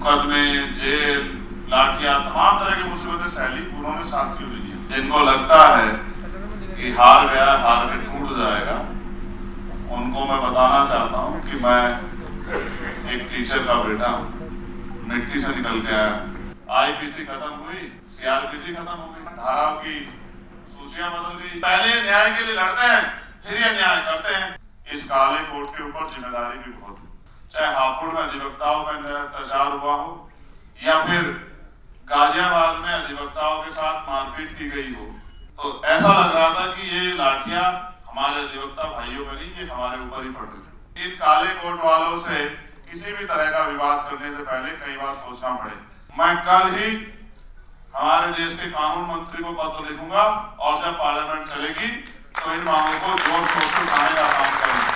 मुकदमे, जेल, लाठियां, तमाम तरह की मुसीबतें सहली उन्होंने साथियों ने लिया। जिनको लगता है कि हार गया, हार के टूट जाएगा, उनको मैं बताना चाहता हूं कि मैं एक टीचर का बेटा हूं, मिट्टी से निकल के आया। आईपीसी खत्म हुई, सीआरपीसी खत्म हो गई, धाराओं की सूचियां बदल गई। पहले न्याय के लिए लड़ते हैं, फिर ये न्याय करते हैं। इस काले कोट के ऊपर जिम्मेदारी भी बहुत है। चाहे हापुड़ में अधिवक्ताओं में अत्याचार हुआ हो या फिर गाजियाबाद में अधिवक्ताओं के साथ मारपीट की गई हो, तो ऐसा लग रहा था कि ये लाठियां हमारे अधिवक्ता भाइयों में नहीं, ये हमारे ऊपर ही पड़ रही। इन काले कोट वालों से किसी भी तरह का विवाद करने से पहले कई बार सोचना पड़े। मैं कल ही हमारे देश के कानून मंत्री को पत्र लिखूंगा और जब पार्लियामेंट चलेगी तो इन मांगों को जोर शोर से उठाने का काम करेंगे।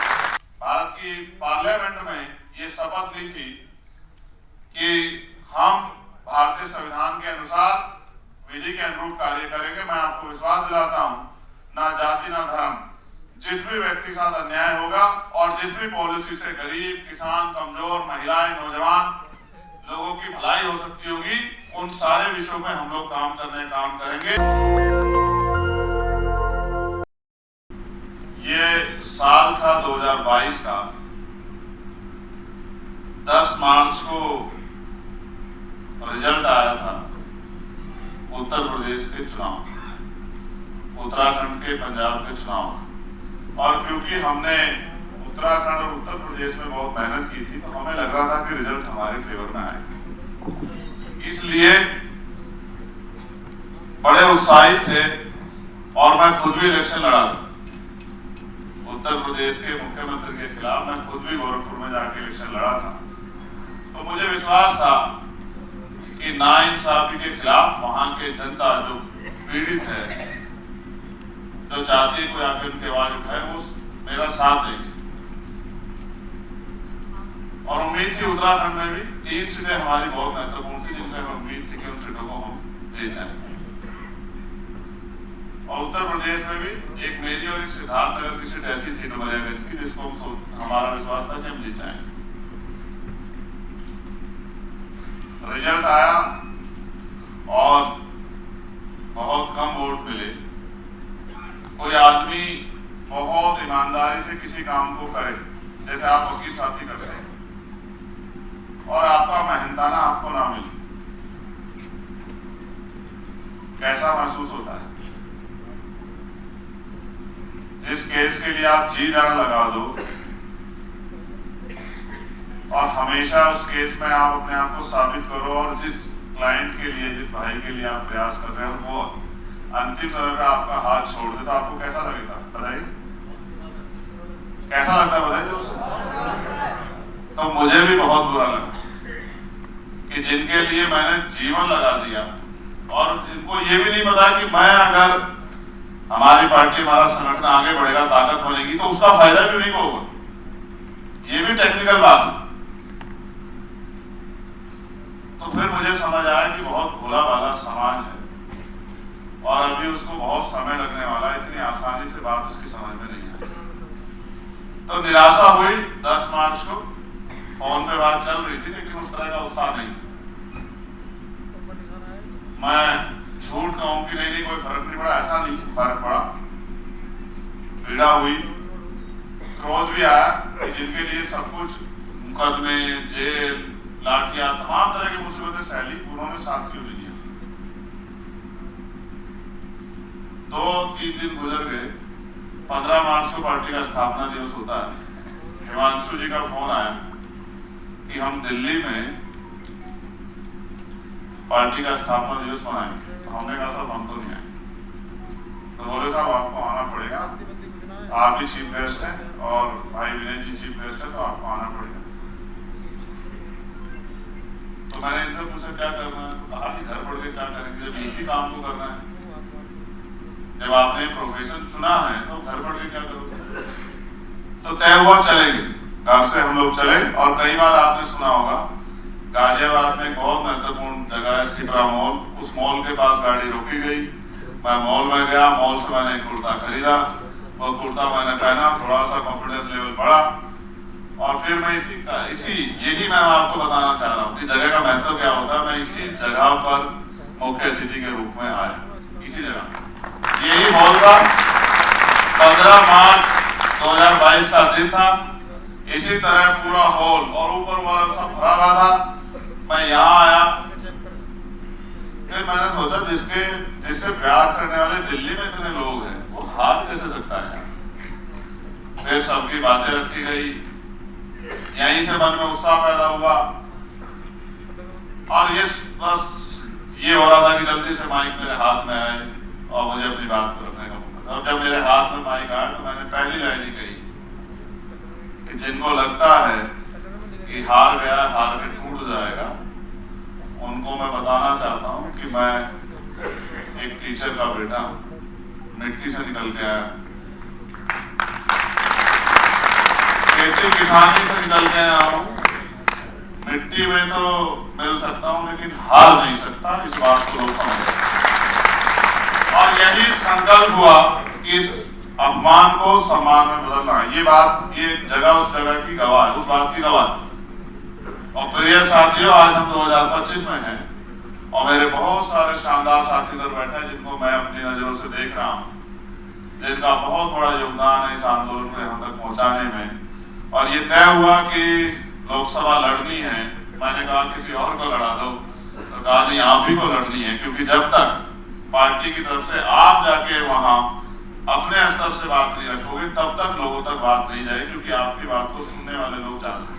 भारत की पार्लियामेंट में ये शपथ ली थी कि हम भारतीय संविधान के अनुसार विधि के अनुरूप कार्य करेंगे। मैं आपको विश्वास दिलाता हूं, ना जाति ना धर्म, जिस भी व्यक्ति के साथ अन्याय होगा और जिस भी पॉलिसी से गरीब, किसान, कमजोर, महिलाएं, नौजवान लोगों की भलाई हो सकती होगी, उन सारे विषयों पे हम लोग काम करेंगे। ये साल था 2022 का। 10 मार्च को रिजल्ट आया था उत्तर प्रदेश के चुनाव, उत्तराखंड के, पंजाब के चुनाव। और क्योंकि हमने उत्तराखंड और उत्तर प्रदेश में बहुत मेहनत की थी, तो हमें लग रहा था कि रिजल्ट हमारे फेवर में आएगा। इसलिए बड़े उत्साहित थे और मैं खुद भी इलेक्शन लड़ा था उत्तर प्रदेश के मुख्यमंत्री के खिलाफ। मैं खुद भी गोरखपुर में जाके इलेक्शन लड़ा था। तो मुझे विश्वास था कि नाइंसाफी के खिलाफ वहां के जनता जो पीड़ित है, जो चाहती है कोई आके उनकी आवाज उठाए, वो मेरा साथ देंगे। और उम्मीद थी उत्तराखंड में भी 3 सीटें हमारी बहुत महत्वपूर्ण थी, जिनमें हमें उम्मीद थी कि उन सीटों को हम जीत जाएंगे। और उत्तर प्रदेश में भी एक मेरी और एक सिद्धार्थनगर की सीट ऐसी थी डुमरियागंज की, जिसको हमारा विश्वास था कि हम जीत जाएंगे। रिजल्ट आया और बहुत कम वोट मिले। कोई आदमी बहुत ईमानदारी से किसी काम को करे, जैसे आप वकील साथी करते हैं, और आपका मेहनताना आपको ना मिले, कैसा महसूस होता है? जिस केस के लिए आप जी जान लगा दो और हमेशा उस केस में आप अपने आप को साबित करो, और जिस क्लाइंट के लिए, जिस भाई के लिए आप प्रयास कर रहे हो, वो अंतिम समय पे आपका हाथ छोड़ दे, तो आपको कैसा लगेगा बताइए? कैसा लगता है बताइए दोस्तों? तो मुझे भी बहुत बुरा लगा कि जिनके लिए मैंने जीवन लगा दिया, और जिनको ये भी नहीं पता कि मैं अगर हमारी पार्टी, हमारा संगठन आगे बढ़ेगा, ताकत बनेगी, तो उसका फायदा भी नहीं होगा। ये भी टेक्निकल बात है। तो फिर मुझे समझ आया कि बहुत भोला भाला समाज है और अभी उसको बहुत समय लगने वाला है, इतनी आसानी से बात उसकी समझ में नहीं आई। तो निराशा हुई। 10 मार्च को फोन पे बात चल रही थी, लेकिन उस तरह का उत्साह नहीं था। मैं झूठ कहूं कि नहीं कोई फर्क नहीं पड़ा, ऐसा नहीं फर्क पड़ा। पीड़ा हुई, क्रोध भी आया कि जिनके लिए सब कुछ, मुकदमे, जेल, लाठियां, तमाम तरह की मुसीबतें सहली, उन्होंने साथियों ने लिया। 2-3 दिन गुजर गए। 15 मार्च को पार्टी का स्थापना दिवस होता है। हिमांशु जी का फोन आया कि हम दिल्ली में पार्टी का स्थापना दिवस मनाएंगे। तो हमने कहा साहब हम तो नहीं आएंगे। तो बोले साहब आपको आना पड़ेगा, आप ही चीफ गेस्ट हैं और भाई विनय जी चीफ गेस्ट है, तो आपको आना पड़ेगा। तो मैंने इनसे पूछा क्या करना है, तो कहा कि घर पढ़ के क्या करेंगे, जब इसी काम को करना है, जब आपने प्रोफेशन चुना है तो घर पढ़ के क्या करोगे। तो तय हुआ चलेंगे, घर से हम लोग चले। और कई बार आपने सुना होगा गाजियाबाद में एक बहुत महत्वपूर्ण जगह है सिप्रा मॉल, उस मॉल के पास गाड़ी रोकी गई। मैं मॉल में गया, मॉल से मैंने एक कुर्ता खरीदा, वो कुर्ता मैंने पहना, थोड़ा सा कॉन्फिडेंस लेवल बढ़ा। और फिर मैं यही मैं आपको बताना चाह रहा हूँ कि जगह का महत्व क्या होता है। मैं इसी जगह पर मुख्य अतिथि के रूप में आया, इसी जगह यही हॉल था। 15 मार्च 2022 का दिन था। इसी तरह पूरा हॉल और ऊपर वाला सब भरा हुआ था। मैं यहाँ आया, फिर मैंने सोचा जिससे प्यार करने वाले दिल्ली में इतने लोग हैं, वो हार कैसे सकता है। फिर सबकी बातें रखी गई, यहीं से मन में उत्साह पैदा हुआ और ये हो रहा था कि जल्दी से माइक मेरे हाथ में आए और मुझे अपनी बात को रखने का मौका था। और जब मेरे हाथ में माइक आया तो मैंने पहली लाइन ही कही कि जिनको लगता है कि हार गया, हार के टूट जाएगा, उनको मैं बताना चाहता हूं कि मैं एक टीचर का बेटा हूं, मिट्टी से निकल के आया, खेती किसानी से निकल के आया हूं। मिट्टी में तो मिल सकता हूं लेकिन हार नहीं सकता, इस बात को लोग समझे। और यही संकल्प हुआ कि इस अपमान को सम्मान में बदलना है। ये जगह उस जगह की गवाह है, उस बात की गवाह है। और प्रिय साथियों, आज हम 2025 में हैं और मेरे बहुत सारे शानदार साथी इधर बैठे हैं जिनको मैं अपनी नजरों से देख रहा हूं, जिनका बहुत बड़ा योगदान है इस आंदोलन को यहाँ तक पहुंचाने में। और ये तय हुआ कि लोकसभा लड़नी है। मैंने कहा किसी और को लड़ा दो, तो कहा नहीं, आप ही को लड़नी है, क्योंकि जब तक पार्टी की तरफ से आप जाके वहां अपने स्तर से बात नहीं रखोगे तब तक लोगों तक बात नहीं जाएगी, क्योंकि आपकी बात को सुनने वाले लोग ज्यादा हैं।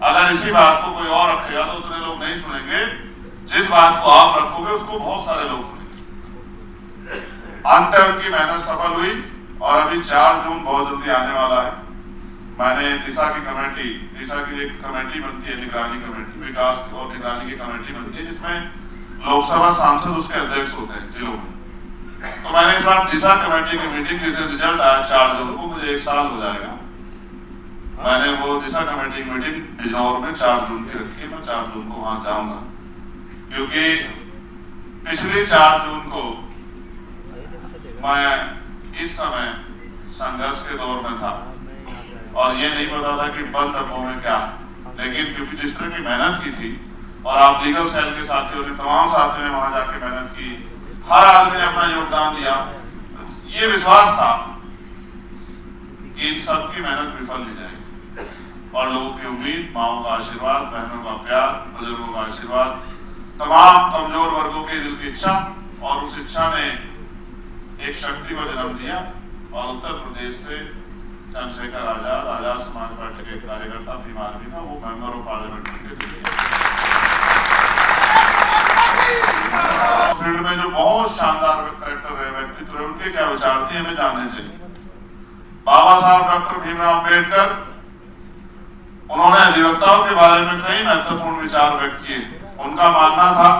अगर इसी बात को कोई और रखेगा तो उतने लोग नहीं सुनेंगे, जिस बात को आप रखोगे उसको बहुत सारे लोग सुनेंगे। अंत में उनकी मेहनत सफल हुई और अभी 4 जून बहुत जल्दी आने वाला है। मैंने दिशा की एक कमेटी बनती है, निगरानी कमेटी, विकास और निगरानी की कमेटी बनती है, जिसमें लोकसभा सांसद उसके अध्यक्ष होते हैं जिलों में। तो मैंने इस बार दिशा कमेटी की मीटिंग जिस दिन रिजल्ट आया 4 जून को, मुझे 1 साल हो जाएगा, मैंने वो दिशा कमेटी की मीटिंग बिजनौर में 4 जून की रखी। मैं 4 जून को वहां जाऊंगा, क्योंकि पिछले 4 जून को मैं इस समय संघर्ष के दौर में था और ये नहीं पता था कि बंद डब्बों में क्या है। लेकिन क्योंकि जिस तरह की मेहनत की थी और आप लीगल सेल के साथियों ने, तमाम साथियों ने वहां जाके मेहनत की, हर आदमी ने अपना योगदान दिया, ये विश्वास था कि इन सब की मेहनत विफल नहीं जाएगी। और लोगों की उम्मीद, माओ का आशीर्वाद, बहनों का प्यार, बुजुर्गों का आशीर्वाद, तमाम कमजोर वर्गों की दिल की इच्छा, और उस इच्छा ने एक शक्ति को जन्म दिया। और उत्तर प्रदेश से चंद्रशेखर आजाद समाज पार्टी के कार्यकर्ता भीम आर्मी का वो मेंबर ऑफ पार्लियामेंट बनके दिल्ली फील्ड में जो बहुत शानदार कैरेक्टर रहे, व्यक्तित्व रहे, उनके क्या विचार थे हमें जानने चाहिए। बाबा साहब डॉक्टर भीमराव अम्बेडकर, उन्होंने अधिवक्ताओं के बारे में कई महत्वपूर्ण विचार व्यक्त किए। उनका मानना था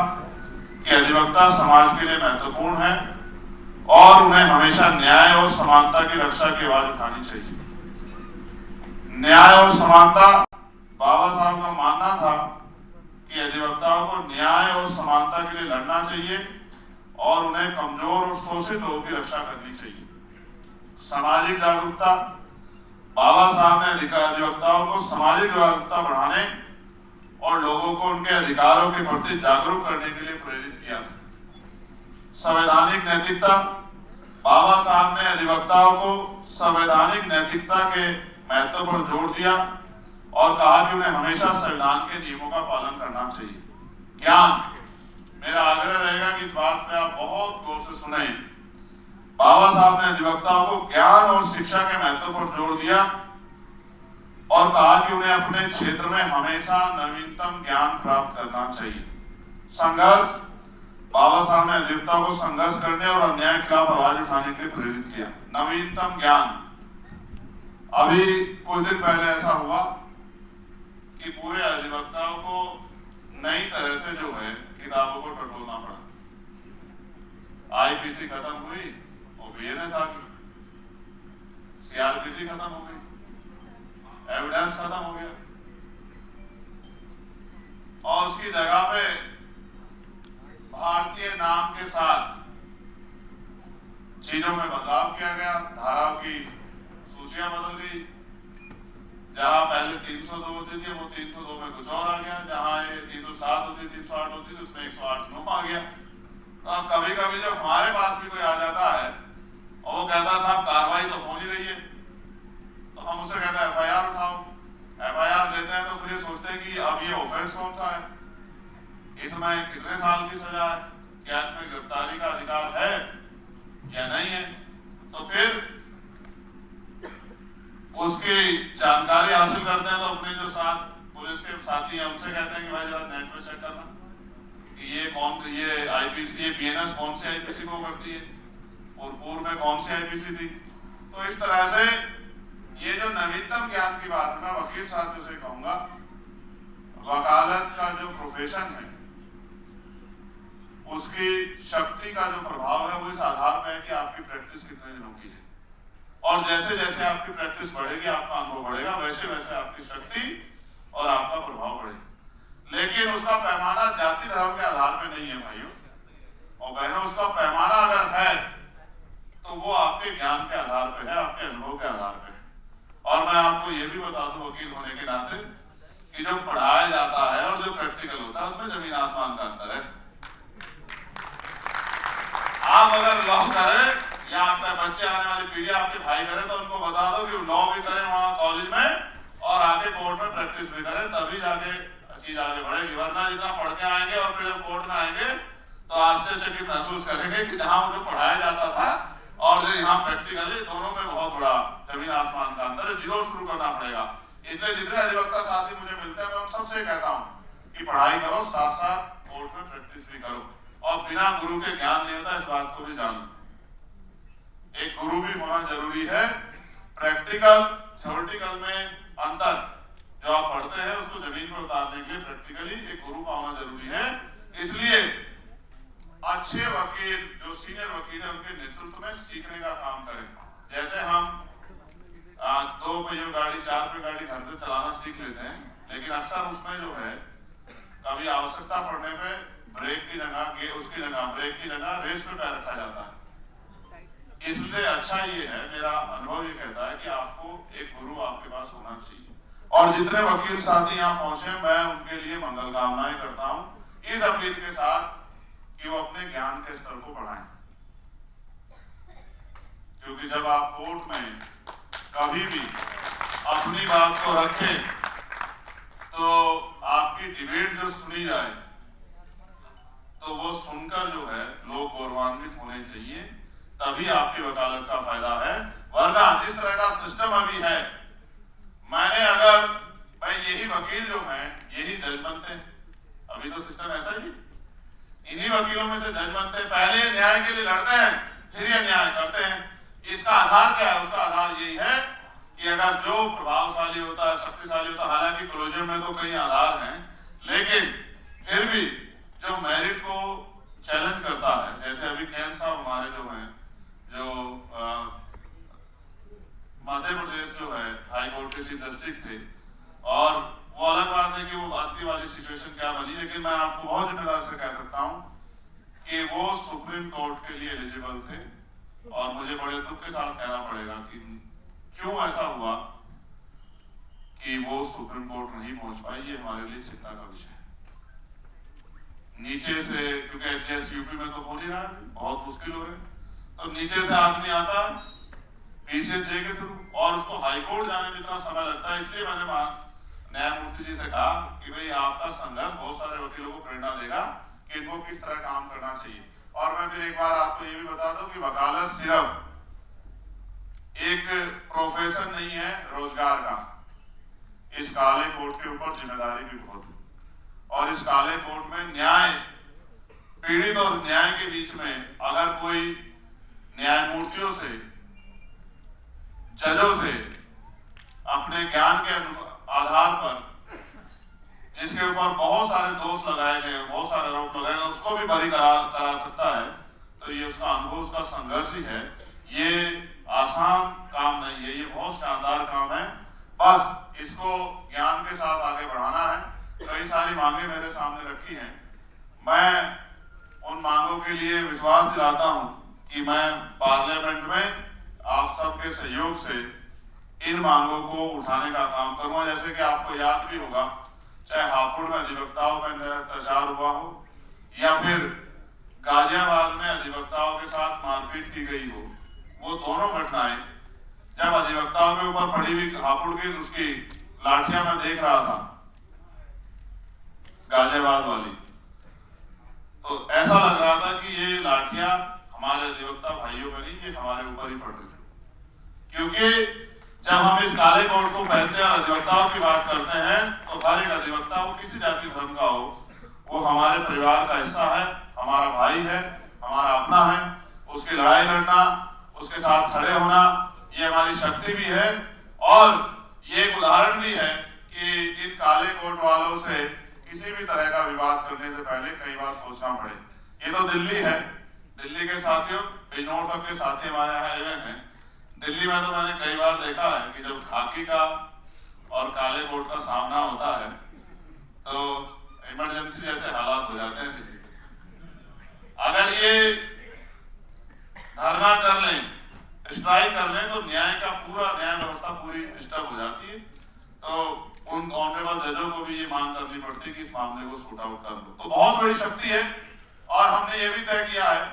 कि अधिवक्ता समाज के लिए महत्वपूर्ण है और उन्हें हमेशा न्याय और समानता की रक्षा की आवाज उठानी चाहिए। न्याय और समानता, बाबा साहब का मानना था कि अधिवक्ताओं को न्याय और समानता के लिए लड़ना चाहिए और उन्हें कमजोर और शोषित लोगों की रक्षा करनी चाहिए। सामाजिक जागरूकता, बाबा साहब ने अधिवक्ताओं को सामाजिक जागरूकता बढ़ाने और लोगों को उनके अधिकारों के प्रति जागरूक करने के लिए प्रेरित किया था। संवैधानिक नैतिकता, बाबा साहब ने अधिवक्ताओं को संवैधानिक नैतिकता के महत्व पर जोर दिया और कहा कि उन्हें हमेशा संविधान के नियमों का पालन करना चाहिए। ज्ञान, मेरा आग्रह रहेगा कि इस बात पे आप बहुत गौर से सुने। बाबा साहब ने अधिवक्ताओं को ज्ञान और शिक्षा के महत्व पर जोर दिया और कहा कि उन्हें अपने क्षेत्र में हमेशा नवीनतम ज्ञान प्राप्त करना चाहिए। संघर्ष, बाबा साहब ने अधिवक्ताओं को संघर्ष करने और अन्याय के खिलाफ आवाज उठाने के लिए प्रेरित किया। नवीनतम ज्ञान, अभी कुछ दिन पहले ऐसा हुआ कि पूरे अधिवक्ताओं को नई तरह से जो है किताबों को टटोलना पड़ा। आईपीसी खत्म हुई और बीएनएस आ गई, सीआरपीसी खत्म हो गई, एविडेंस खत्म हो गया और उसकी जगह पे भारतीय नाम के साथ चीजों में बदलाव किया गया, धाराओं की सूचियां बदल गई। जहाँ पहले 302 होती थी वो 302 में कुछ और आ गया, जहाँ ये 307 होती 308 होती थी उसमें 108 आ गया। तो कभी कभी जब हमारे पास भी कोई आ जाता है और वो कहता है साहब कार्रवाई तो हो नहीं रही है, तो हम उससे कहते हैं FIR उठाओ। FIR लेते हैं तो फिर ये सोचते हैं कि अब ये ऑफेंस कौन सा है, इसमें कितने साल की सजा है, क्या इसमें गिरफ्तारी का अधिकार है या नहीं है। तो फिर उसकी जानकारी हासिल करते हैं तो अपने जो साथ पुलिस के साथी हैं उनसे कहते हैं कि भाई जरा नेट पे चेक करना कि ये IPC, ये BNS कौन से IPC को करती है और पूर्व में कौन सी IPC थी। तो इस तरह से ये जो नवीनतम ज्ञान की बात है, मैं वकील साथियों से कहूंगा, वकालत का जो प्रोफेशन है उसकी शक्ति का जो प्रभाव है वो इस आधार पर है कि आपकी प्रैक्टिस कितने दिनों की है, और जैसे जैसे आपकी प्रैक्टिस बढ़ेगी, आपका अनुभव बढ़ेगा, वैसे वैसे आपकी शक्ति और आपका प्रभाव बढ़ेगा। लेकिन उसका पैमाना जाति धर्म के आधार पे नहीं है भाइयों और बहनों, उसका पैमाना अगर है तो वो आपके ज्ञान के आधार पे है, आपके अनुभव के आधार पे है। और मैं आपको ये भी बता दूं वकील होने के नाते कि जो पढ़ाया जाता है और जो प्रैक्टिकल होता है उसमें जमीन आसमान का अंतर है। आप अगर लॉ करें या आपके बच्चे, आने वाली पीढ़ी, आपके भाई करें तो उनको बता दो कि लॉ भी करें वहां कॉलेज में और आगे कोर्ट में प्रैक्टिस भी करें, तभी जाके चीज आगे बढ़ेगी। वरना जितना पढ़ के आएंगे और फिर जब कोर्ट में आएंगे तो आश्चर्यचकित महसूस करेंगे कि जहां मुझे पढ़ाया जाता था और जो यहाँ प्रैक्टिकली, दोनों में बहुत बड़ा जमीन आसमान का अंतर है, जीरो शुरू करना पड़ेगा। इसलिए जितने अधिवक्ता साथी मुझे मिलते हैं मैं उन सबसे कहता हूँ कि पढ़ाई करो, साथ साथ कोर्ट में प्रैक्टिस भी करो, और बिना गुरु के ज्ञान नहीं होता, इस बात को भी जानो। एक गुरु भी होना जरूरी है। प्रैक्टिकल थ्योरेटिकल में अंतर जो आप पढ़ते हैं उसको जमीन पर उतारने के लिए प्रैक्टिकली एक गुरु का होना जरूरी है। इसलिए अच्छे वकील, जो सीनियर वकील है, उनके नेतृत्व में सीखने का काम करें। जैसे हम 2 पहियों गाड़ी, 4 पहियों गाड़ी घर से चलाना सीख लेते हैं, लेकिन अक्सर उसमें जो है कभी आवश्यकता पड़ने पे ब्रेक की जगह, उसकी जगह ब्रेक की जगह रेस पे पैर रखा जाता है। इसलिए अच्छा ये है, मेरा अनुभव ये कहता है कि आपको एक गुरु आपके पास होना चाहिए। और जितने वकील साथी यहाँ पहुंचे मैं उनके लिए मंगल कामनाएं करता हूं, इस अपील के साथ कि वो अपने ज्ञान के स्तर को बढ़ाएं। क्योंकि जब आप कोर्ट में कभी भी अपनी बात को रखें तो आपकी डिबेट जो सुनी जाए तो वो सुनकर जो है लोग गौरवान्वित होने चाहिए, तभी आपकी वकालत का फायदा है। वरना जिस तरह का सिस्टम अभी है, मैंने अगर भाई यही वकील जो हैं यही जज बनते हैं, अभी तो सिस्टम ऐसा ही, इन्हीं वकीलों में से जज बनते हैं, पहले न्याय के लिए लड़ते हैं फिर ये न्याय करते हैं। इसका आधार क्या है? उसका आधार यही है कि अगर जो प्रभावशाली होता है, शक्तिशाली होता है, हालांकि क्लोजर में तो कई आधार हैं, लेकिन फिर भी जो मेरिट को चैलेंज करता है, जैसे अभी कैन साहब हमारे जो हैं, जो मध्य प्रदेश जो है हाई कोर्ट के चीफ जस्टिस थे, और वो अलग बात है कि वो बाकी वाली सिचुएशन क्या बनी, लेकिन मैं आपको बहुत जिम्मेदार से कह सकता हूं कि वो सुप्रीम कोर्ट के लिए एलिजिबल थे। और मुझे बड़े दुख के साथ कहना पड़ेगा कि क्यों ऐसा हुआ कि वो सुप्रीम कोर्ट नहीं पहुंच पाई, ये हमारे लिए चिंता का विषय है। नीचे से, क्योंकि एचएस यूपी में तो हो नहीं रहा है, बहुत मुश्किल हो रहा है, तो नीचे से आदमी आता है पीसीएचजे के थ्रू, और उसको हाईकोर्ट जाने में इतना समय लगता है। इसलिए मैंने न्यायमूर्ति जी से कहा कि भाई आपका संघर्ष बहुत सारे वकीलों को प्रेरणा देगा कि इनको किस तरह काम करना चाहिए। और मैं फिर एक बार आपको ये भी बता दूं कि वकालत सिर्फ एक प्रोफेशन नहीं है रोजगार का, इस काले कोर्ट के ऊपर जिम्मेदारी भी बहुत है। और इस काले कोर्ट में न्याय, पीड़ित और न्याय के बीच में अगर कोई न्यायमूर्तियों से, जजों से अपने ज्ञान के आधार पर, जिसके ऊपर बहुत सारे दोष लगाए गए, बहुत सारे आरोप लगाए गए, उसको भी बरी करा सकता है, तो ये उसका अनुभव, उसका संघर्ष ही है। ये आसान काम नहीं है, ये बहुत शानदार काम है। बस इसको ज्ञान के साथ आगे बढ़ाना है। कई सारी मांगे मेरे सामने रखी हैं, मैं उन मांगों के लिए विश्वास दिलाता हूं कि मैं पार्लियामेंट में आप सबके सहयोग से इन मांगों को उठाने का काम करूंगा। जैसे कि आपको याद भी होगा, चाहे हापुड़ में अधिवक्ताओं में अत्याचार हुआ हो या फिर गाजियाबाद में अधिवक्ताओं के साथ मारपीट की गई हो, वो दोनों घटनाएं जब अधिवक्ताओं के ऊपर पड़ी हुई हापुड़ की उसकी लाठियां मैं देख रहा था गाजियाबाद वाली, तो ऐसा लग रहा था कि ये लाठियां हमारे अधिवक्ता भाइयों में नहीं, ये हमारे ऊपर ही पड़ रही है। क्योंकि जब हम इस काले कोट को पहनते हैं और अधिवक्ताओं की बात करते हैं, तो हर एक अधिवक्ता वो किसी जाति धर्म का हो, वो हमारे परिवार का हिस्सा है, हमारा भाई है, हमारा अपना है। उसकी लड़ाई लड़ना, उसके साथ खड़े होना, ये हमारी शक्ति भी है। और ये एक उदाहरण भी है कि इन काले कोट वालों से किसी भी तरह का विवाद करने से पहले कई बार सोचना पड़े। ये तो दिल्ली है, दिल्ली के साथियों, बिजनौर तक के साथी हमारे यहाँ आए हैं। दिल्ली में तो मैंने कई बार देखा है कि जब खाकी का और काले कोट का सामना होता है तो इमरजेंसी जैसे हालात हो जाते हैं दिल्ली में। अगर ये धरना कर लें, स्ट्राइक कर लें, तो न्याय व्यवस्था पूरी डिस्टर्ब हो जाती है। तो उन ऑनरेबल जजों को भी ये मांग करनी पड़ती है कि इस मामले को शूट आउट कर दो। तो बहुत बड़ी शक्ति है और हमने ये भी तय किया है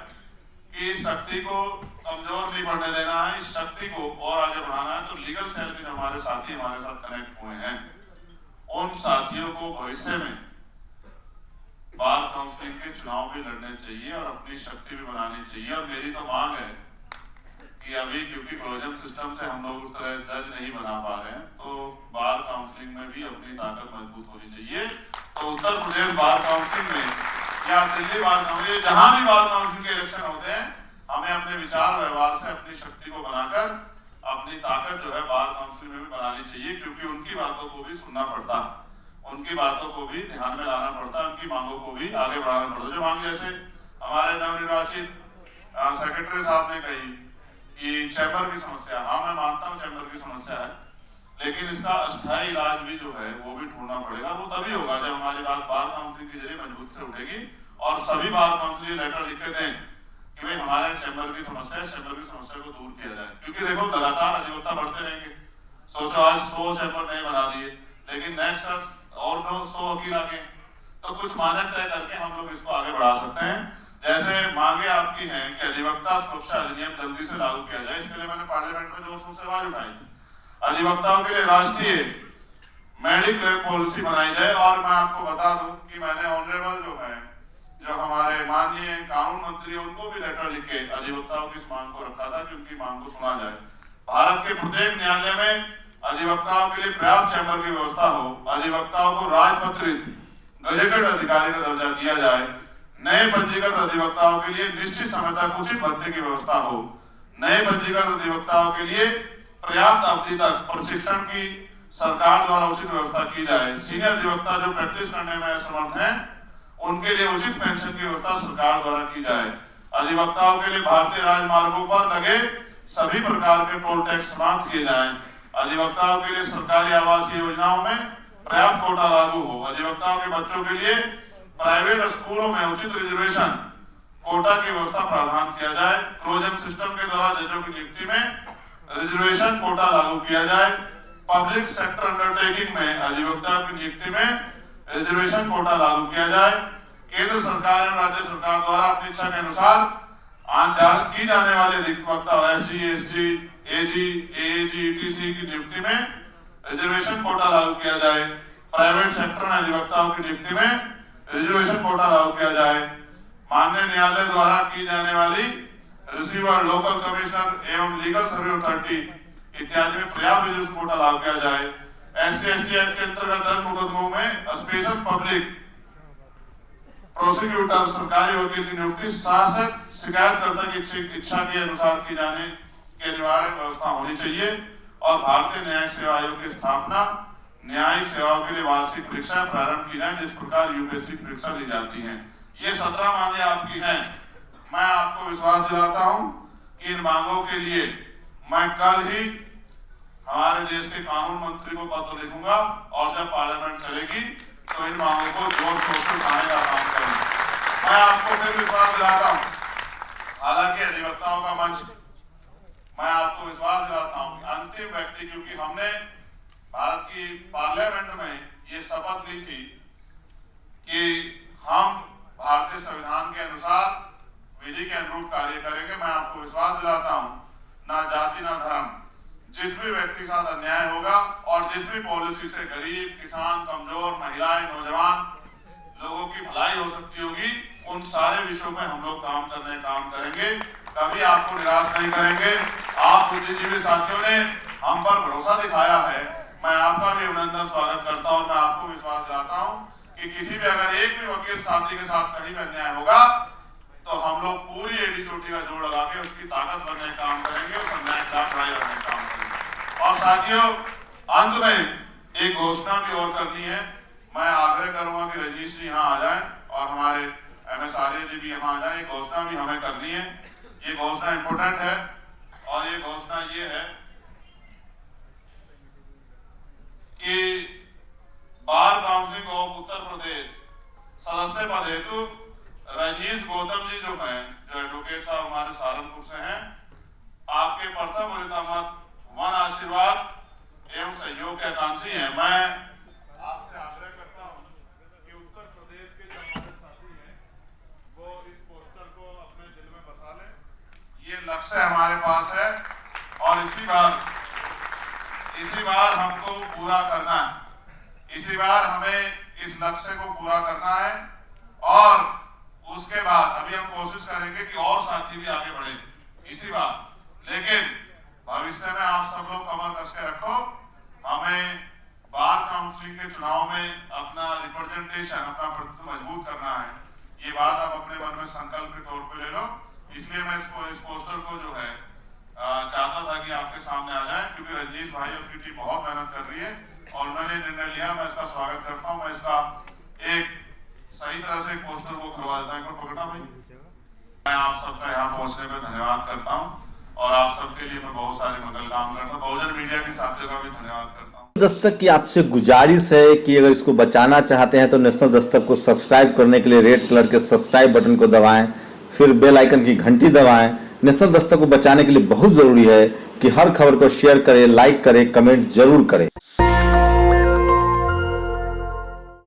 कि इस शक्ति को कमजोर नहीं पड़ने देना है, इस शक्ति को और आगे बढ़ाना है। तो लीगल सेल के जो हमारे साथी हमारे साथ कनेक्ट हुए हैं, उन साथियों को भविष्य में बार काउंसिलिंग के चुनाव भी लड़ने चाहिए और अपनी शक्ति भी बनानी चाहिए। और मेरी तो मांग है कि अभी क्योंकि कोलिजन सिस्टम से हम लोग उस तरह जज नहीं बना पा रहे हैं, तो बार काउंसिलिंग में भी अपनी ताकत मजबूत होनी चाहिए। तो उत्तर प्रदेश बार काउंसिलिंग में या दिल्ली बार काउंसिलिंग, जहां भी बार काउंसिलिंग के इलेक्शन होते हैं, हमें अपने विचार व्यवहार से अपनी शक्ति को बनाकर अपनी ताकत जो है बार काउंसिल में भी बनानी चाहिए। क्योंकि उनकी बातों को भी सुनना पड़ता है, उनकी बातों को भी ध्यान में लाना पड़ता है, उनकी मांगों को भी आगे बढ़ाना पड़ता है। जो मांग जैसे हमारे नवनिर्वाचित सेक्रेटरी साहब ने कही कि चैम्बर की समस्या, हाँ मैं मानता हूँ चैम्बर की समस्या है, लेकिन इसका अस्थायी इलाज भी जो है वो भी ढूंढना पड़ेगा। वो तभी होगा जब हमारी बात बार काउंसिल के जरिए मजबूत से उठेगी और सभी बार काउंसिल लेटर लिख के दें कि भाई हमारे चैम्बर की समस्या है, चैम्बर की समस्या को दूर किया जाए। क्योंकि देखो लगातार अधिवक्ता बढ़ते रहेंगे। सोचो आज 100 चैम्बर नहीं बना दिए, लेकिन नेक्स्ट और 100 वकील आ गए, तो कुछ मानक तय करके हम लोग इसको आगे बढ़ा सकते हैं। जैसे मांगे आपकी हैं कि अधिवक्ता सुरक्षा अधिनियम जल्दी से लागू किया जाए, इसके लिए मैंने पार्लियामेंट में जोर शोर से आवाज उठाई थी। अधिवक्ताओं के लिए राष्ट्रीय मेडिक्लेम पॉलिसी बनाई जाए। और मैं आपको बता दूं कि मैंने ऑनरेबल जो हमारे माननीय कानून मंत्री है, उनको भी लेटर लिख के अधिवक्ताओं की इस मांग को रखा था कि उनकी मांग को सुना जाए। भारत के प्रत्येक न्यायालय में अधिवक्ताओं के लिए पर्याप्त चैम्बर की व्यवस्था हो, अधिवक्ताओं को राजपत्रित गजेटेड अधिकारी का दर्जा दिया जाए, नए पंजीकृत अधिवक्ताओं के लिए निश्चित समय तक उचित भत्ते की व्यवस्था हो, नए पंजीकृत अधिवक्ताओं के लिए पर्याप्त अवधि तक प्रशिक्षण की सरकार द्वारा उचित व्यवस्था की जाए, सीनियर अधिवक्ता जो प्रैक्टिस करने में असमर्थ हैं उनके लिए उचित पेंशन की व्यवस्था सरकार द्वारा की जाए, अधिवक्ताओं के लिए भारतीय राजमार्गों पर लगे सभी प्रकार के टोल टैक्स समाप्त किए जाएं, अधिवक्ताओं के लिए सरकारी आवासीय योजनाओं में पर्याप्त कोटा लागू हो, अधिवक्ताओं के बच्चों के लिए प्राइवेट स्कूलों में उचित रिजर्वेशन कोटा की व्यवस्था प्रावधान किया जाए, क्लोजन सिस्टम के द्वारा जजों की नियुक्ति में रिजर्वेशन कोटा लागू किया जाए, पब्लिक सेक्टर अंडरटेकिंग में अधिवक्ताओं की नियुक्ति में रिजर्वेशन कोटा लागू किया जाए, केंद्र सरकार एवं राज्य सरकार द्वारा अपनी इच्छा के अनुसार की जाने वाले अधिवक्ता एसजी, एसजी, एजी, एएजी, ईटीसी की नियुक्ति में रिजर्वेशन कोटा लागू किया जाए, प्राइवेट सेक्टर में अधिवक्ताओं की नियुक्ति में रिजर्वेशन कोटा लागू किया जाए, माननीय न्यायालय द्वारा की जाने वाली रिसीवर, लोकल कमिश्नर एवं लीगल सर्विस अथॉरिटी इत्यादि में पर्याप्त रिजर्वेशन कोटा लागू किया जाए, एससी एसटी एक्ट के अंतर्गत दर्ज मुकदमों में स्पेशल पब्लिक प्रोसिक्यूटर सरकारी वकील की नियुक्ति शासक शिकायतकर्ता की इच्छा के अनुसार की जाने के निवारण व्यवस्था होनी चाहिए और भारतीय न्यायिक सेवा आयोग की स्थापना न्यायिक सेवाओं के लिए वार्षिक परीक्षा प्रारंभ की जाए जिस प्रकार यूपीएससी परीक्षा ली जाती है। ये 17 मांगे आपकी हैं। मैं आपको विश्वास दिलाता हूं कि इन मांगों के लिए मैं कल ही हमारे देश के कानून मंत्री को पत्र लिखूंगा और जब पार्लियामेंट चलेगी तो इन मांगों को जोर शोर से उठाने का काम करूंगा। मैं आपको फिर विश्वास दिलाता हूं, हालांकि अधिवक्ताओं का मंच मैं आपको विश्वास दिलाता हूं कि अंतिम व्यक्ति, क्योंकि हमने भारत की पार्लियामेंट में ये शपथ ली थी कि हम भारतीय संविधान के अनुसार विधि के अनुरूप कार्य करेंगे। मैं आपको विश्वास दिलाता हूं, ना जाति ना धर्म, जिस भी व्यक्ति के साथ अन्याय होगा और जिस भी पॉलिसी से गरीब, किसान, कमजोर, महिलाएं, नौजवान लोगों की भलाई हो सकती होगी, उन सारे विषयों में हम लोग काम करेंगे। कभी आपको निराश नहीं करेंगे। आप बुद्धिजीवी साथियों ने हम पर भरोसा दिखाया है, मैं आपका भी अभिनंदन स्वागत करता हूं। मैं आपको विश्वास दिलाता हूं कि किसी भी अगर एक भी वकील साथी के साथ कहीं भी अन्याय होगा तो हम लोग पूरी एडी चोटी का जोड़ लगा के उसकी ताकत बनने का काम करेंगे, उस अन्याय के खिलाफ लड़ाई लड़ने का काम करेंगे। और साथियों, अंत में एक घोषणा भी और करनी है। मैं आग्रह करूंगा कि रजनीश जी यहाँ आ जाएं और हमारे MS आर्य जी भी यहाँ आ जाएं। एक घोषणा भी हमें करनी है। ये घोषणा इंपोर्टेंट है और ये घोषणा ये है कि bar council of Uttar Pradesh सदस्य पद हेतु रजनीश गौतम जी जो हैं, जो एडवोकेट साहब हमारे सहारनपुर से हैं, आपके प्रथम वरीयता मत, वन आशीर्वाद एवं सहयोग के आकांक्षी हैं। मैं आपसे आग्रह करता हूं कि उत्तर प्रदेश के जो हमारे साथी हैं वो इस पोस्टर को अपने दिल में बसा लें। ये लक्ष्य हमारे पास है और इसी बार हमको पूरा करना है। इसी बार हमें इस लक्ष्य को पूरा करना है और उसके बाद अभी हम कोशिश करेंगे कि और साथी भी आगे बढ़े इसी बार। लेकिन भविष्य में आप सब लोग कमर कस के रखो। हमें बार काउंसिलिंग के चुनाव में अपना रिप्रेजेंटेशन, अपना प्रतिनिधित्व मजबूत करना है। ये बात आप अपने मन में संकल्प के तौर पे ले लो। इसलिए मैं इस पोस्टर को जो है चाहता था कि आपके सामने आ जाए, क्योंकि रजनीश भाई और की टीम बहुत मेहनत कर रही है और उन्होंने निर्णय लिया। मैं इसका स्वागत करता हूँ। मैं इसका एक सही तरह से पोस्टर को करवा देता हूँ। पकड़ा भाई, मैं आप सबका यहाँ पहुंचने पे धन्यवाद करता हूँ और आप सबके लिए मैं बहुत सारे मंगल काम करता हूँ। बहुजन मीडिया के साथियों का भी धन्यवाद करता हूँ। दस्तक की आपसे गुजारिश है कि अगर इसको बचाना चाहते हैं तो नेशनल दस्तक को सब्सक्राइब करने के लिए रेड कलर के सब्सक्राइब बटन को दबाएं, फिर बेल आइकन की घंटी दबाएं। नेशनल दस्तक को बचाने के लिए बहुत जरूरी है कि हर खबर को शेयर करें, लाइक करें, कमेंट जरूर करें।